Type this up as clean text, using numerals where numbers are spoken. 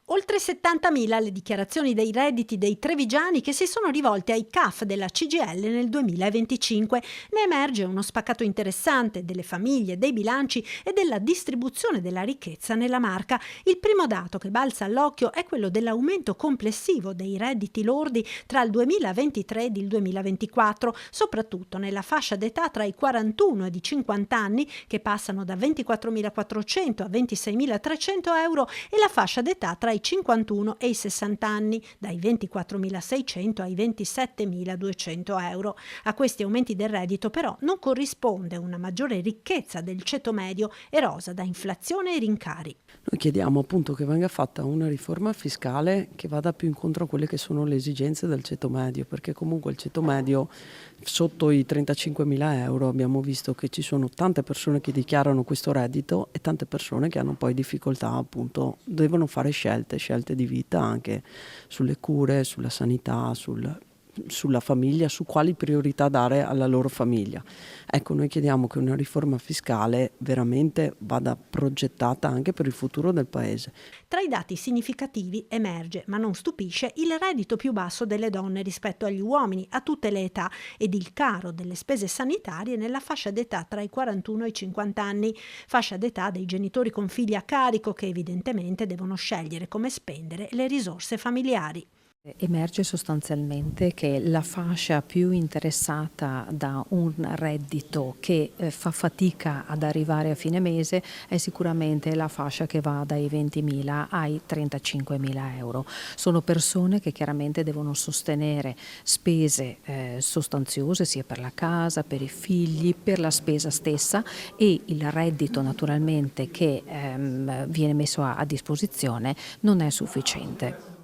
Oltre 70.000 le dichiarazioni dei redditi dei trevigiani che si sono rivolti ai CAF della CGIL nel 2025. Ne emerge uno spaccato interessante delle famiglie, dei bilanci e della distribuzione della ricchezza nella Marca. Il primo dato che balza all'occhio è quello dell'aumento complessivo dei redditi lordi tra il 2023 ed il 2024, soprattutto nella fascia d'età tra i 41 e i 50 anni, che passano da 24.400 a 26.300 euro, e la fascia d'età tra i 51 e i 60 anni, dai 24.600 ai 27.200 euro. A questi aumenti del reddito però non corrisponde una maggiore ricchezza del ceto medio erosa da inflazione e rincari. Noi chiediamo appunto che venga fatta una riforma fiscale che vada più incontro a quelle che sono le esigenze del ceto medio, perché comunque il ceto medio sotto i 35.000 euro abbiamo visto che ci sono tante persone che dichiarano questo reddito e tante persone che hanno poi difficoltà, appunto, devono fare scelte di vita anche sulle cure, sulla sanità, sulla famiglia, su quali priorità dare alla loro famiglia. Ecco, noi chiediamo che una riforma fiscale veramente vada progettata anche per il futuro del Paese. Tra i dati significativi emerge, ma non stupisce, il reddito più basso delle donne rispetto agli uomini a tutte le età ed il caro delle spese sanitarie nella fascia d'età tra i 41 e i 50 anni, fascia d'età dei genitori con figli a carico che evidentemente devono scegliere come spendere le risorse familiari. Emerge sostanzialmente che la fascia più interessata da un reddito che fa fatica ad arrivare a fine mese è sicuramente la fascia che va dai 20.000 ai 35.000 euro. Sono persone che chiaramente devono sostenere spese sostanziose sia per la casa, per i figli, per la spesa stessa, e il reddito naturalmente che viene messo a disposizione non è sufficiente.